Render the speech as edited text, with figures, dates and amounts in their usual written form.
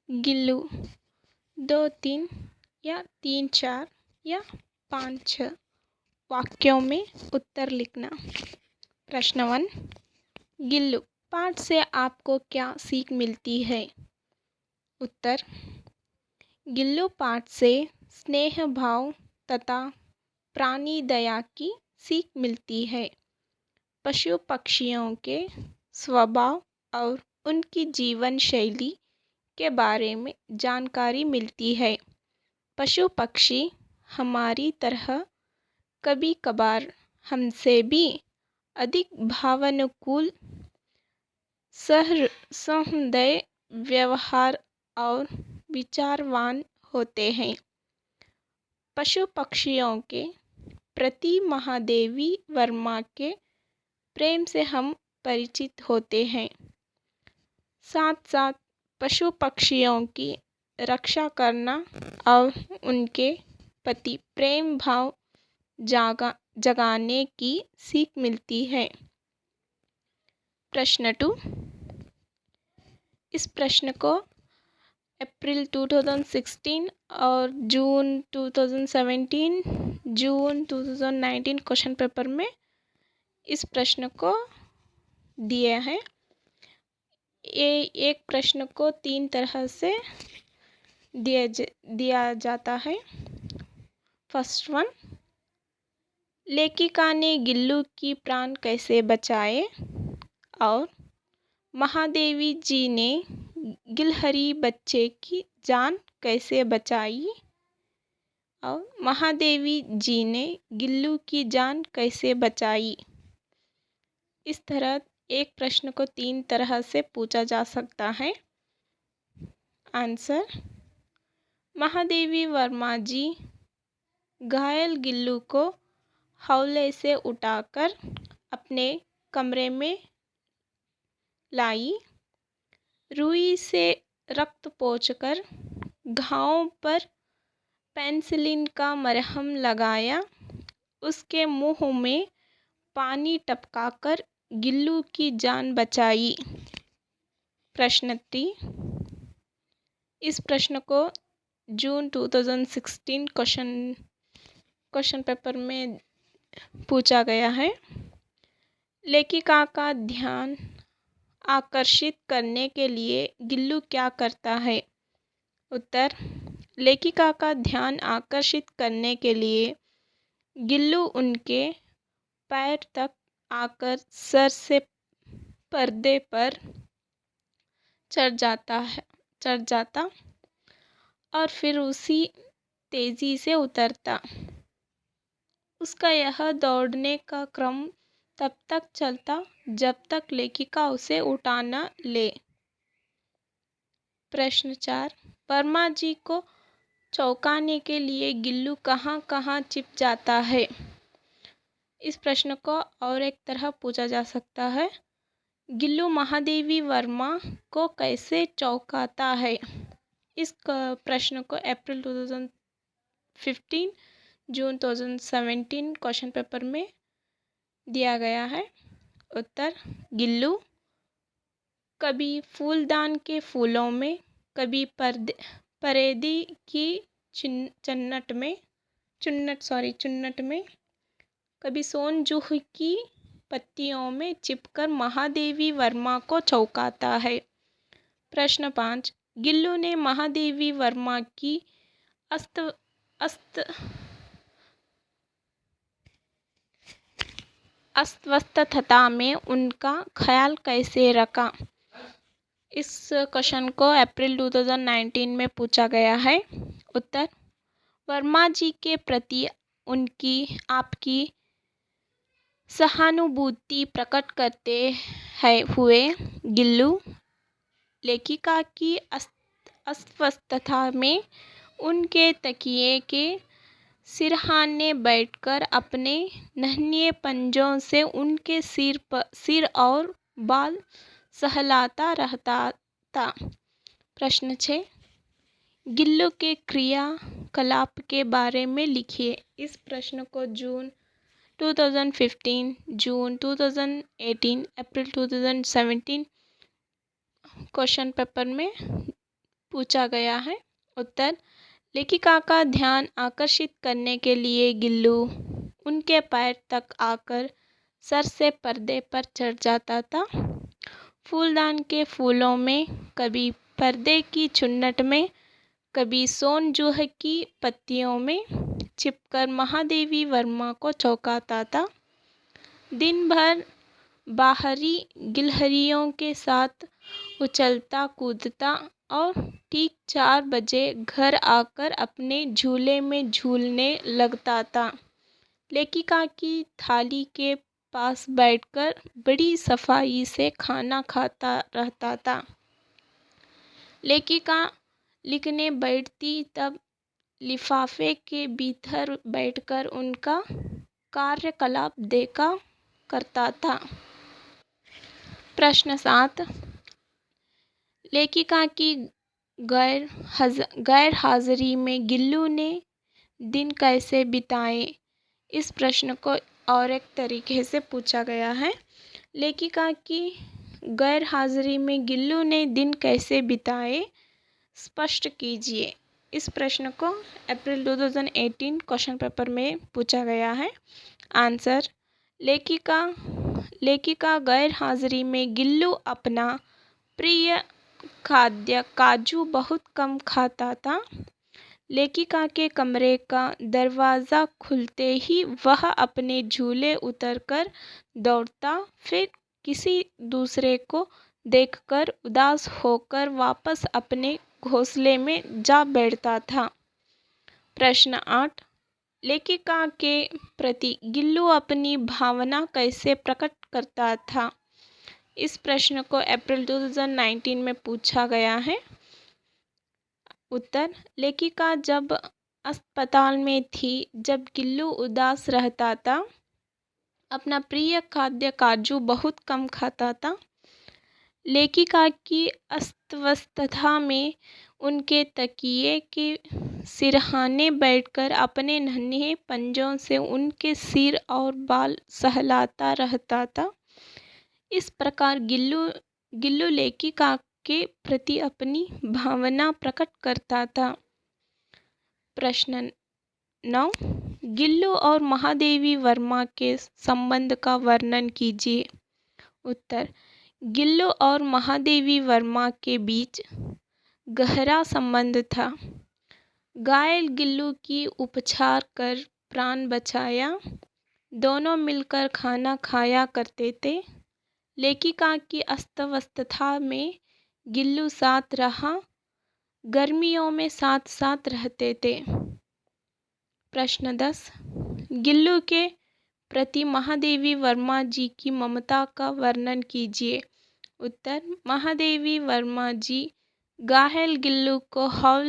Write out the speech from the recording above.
गिल्लू 2-3 या 3-4 या 5-6 वाक्यों में उत्तर लिखना। प्रश्न 1, गिल्लू पाठ से आपको क्या सीख मिलती है? उत्तर, गिल्लू पाठ से स्नेह भाव तथा प्राणी दया की सीख मिलती है। पशु पक्षियों के स्वभाव और उनकी जीवन शैली के बारे में जानकारी मिलती है। पशु पक्षी हमारी तरह कभी कभार हमसे भी अधिक भावनाकुल, सहृदय व्यवहार और विचारवान होते हैं। पशु पक्षियों के प्रति महादेवी वर्मा के प्रेम से हम परिचित होते हैं। साथ साथ पशु पक्षियों की रक्षा करना और उनके प्रति प्रेम भाव जगाने की सीख मिलती है। प्रश्न 2, इस प्रश्न को अप्रैल 2016 और जून 2017, जून 2019 क्वेश्चन पेपर में इस प्रश्न को दिया है। ये एक प्रश्न को 3 तरह से दिया जाता है। फर्स्ट वन, लेखिका ने गिल्लू की प्राण कैसे बचाए? और महादेवी जी ने गिलहरी बच्चे की जान कैसे बचाई? और महादेवी जी ने गिल्लू की जान कैसे बचाई? इस तरह एक प्रश्न को 3 तरह से पूछा जा सकता है। आंसर, महादेवी वर्मा जी घायल गिल्लू को हौले से उठाकर अपने कमरे में लाई, रुई से रक्त पोंछकर घावों पर पेनिसिलिन का मरहम लगाया, उसके मुंह में पानी टपकाकर गिल्लू की जान बचाई। प्रश्न 3, इस प्रश्न को जून 2016 क्वेश्चन पेपर में पूछा गया है। लेखिका का ध्यान आकर्षित करने के लिए गिल्लू क्या करता है? उत्तर, लेखिका का ध्यान आकर्षित करने के लिए गिल्लू उनके पैर तक आकर सर से पर्दे पर चढ़ जाता और फिर उसी तेजी से उतरता। उसका यह दौड़ने का क्रम तब तक चलता जब तक लेखिका उसे उठा न ले। प्रश्न 4, वर्मा जी को चौंकाने के लिए गिल्लू कहाँ कहाँ छिप जाता है? इस प्रश्न को और एक तरह पूछा जा सकता है। गिल्लू महादेवी वर्मा को कैसे चौंकाता है? इस प्रश्न को अप्रैल 2015, जून 2017 क्वेश्चन पेपर में दिया गया है। उत्तर, गिल्लू कभी फूलदान के फूलों में, कभी परेदी की चुन्नट में, कभी सोनजूह की पत्तियों में चिपकर महादेवी वर्मा को चौंकाता है। प्रश्न 5, गिल्लू ने महादेवी वर्मा की अस्वस्थता में उनका ख्याल कैसे रखा? इस क्वेश्चन को अप्रैल 2019 में पूछा गया है। उत्तर, वर्मा जी के प्रति आपकी सहानुभूति प्रकट करते हुए गिल्लू लेखिका की अस्वस्थता में उनके तकिए के सिरहाने बैठकर अपने नन्हे पंजों से उनके सिर और बाल सहलाता रहता था। प्रश्न 6, गिल्लू के क्रियाकलाप के बारे में लिखिए। इस प्रश्न को जून 2015, जून 2018, अप्रैल 2017 क्वेश्चन पेपर में पूछा गया है। उत्तर, लेखिका का ध्यान आकर्षित करने के लिए गिल्लू उनके पैर तक आकर सर से पर्दे पर चढ़ जाता था। फूलदान के फूलों में, कभी पर्दे की चुन्नट में, कभी सोन जूह की पत्तियों में छिपकर महादेवी वर्मा को चौंकाता था। दिन भर बाहरी गिलहरियों के साथ उछलता कूदता और ठीक 4 बजे घर आकर अपने झूले में झूलने लगता था। लेखिका की थाली के पास बैठकर बड़ी सफाई से खाना खाता रहता था। लेखिका लिखने बैठती तब लिफाफे के भीतर बैठकर उनका कार्यकलाप देखा करता था। प्रश्न 7, लेखिका की गैर हाजिरी में गिल्लू ने दिन कैसे बिताए? इस प्रश्न को और एक तरीके से पूछा गया है। लेखिका की गैर हाजिरी में गिल्लू ने दिन कैसे बिताए, स्पष्ट कीजिए। इस प्रश्न को अप्रैल 2018 क्वेश्चन पेपर में पूछा गया है। आंसर, लेखिका गैर हाजिरी में गिल्लू अपना प्रिय खाद्य काजू बहुत कम खाता था। लेखिका के कमरे का दरवाज़ा खुलते ही वह अपने झूले उतरकर दौड़ता, फिर किसी दूसरे को देखकर उदास होकर वापस अपने घोंसले में जा बैठता था। प्रश्न 8, लेखिका के प्रति गिल्लू अपनी भावना कैसे प्रकट करता था? इस प्रश्न को अप्रैल 2019 में पूछा गया है। उत्तर, लेखिका जब अस्पताल में थी, जब गिल्लू उदास रहता था, अपना प्रिय खाद्य काजू बहुत कम खाता था। लेखिका की अस्तव्यस्तता में उनके तकिए के सिरहाने बैठकर अपने नन्हे पंजों से उनके सिर और बाल सहलाता रहता था। इस प्रकार गिल्लू लेखिका के प्रति अपनी भावना प्रकट करता था। प्रश्न 9, गिल्लू और महादेवी वर्मा के संबंध का वर्णन कीजिए। उत्तर, गिल्लू और महादेवी वर्मा के बीच गहरा संबंध था। घायल गिल्लू की उपचार कर प्राण बचाया। दोनों मिलकर खाना खाया करते थे। लेखिका की अस्तव्यस्तता में गिल्लू साथ रहा। गर्मियों में साथ साथ रहते थे। प्रश्न 10, गिल्लू के प्रति महादेवी वर्मा जी की ममता का वर्णन कीजिए। उत्तर, महादेवी वर्मा जी घायल गिल्लू को हौले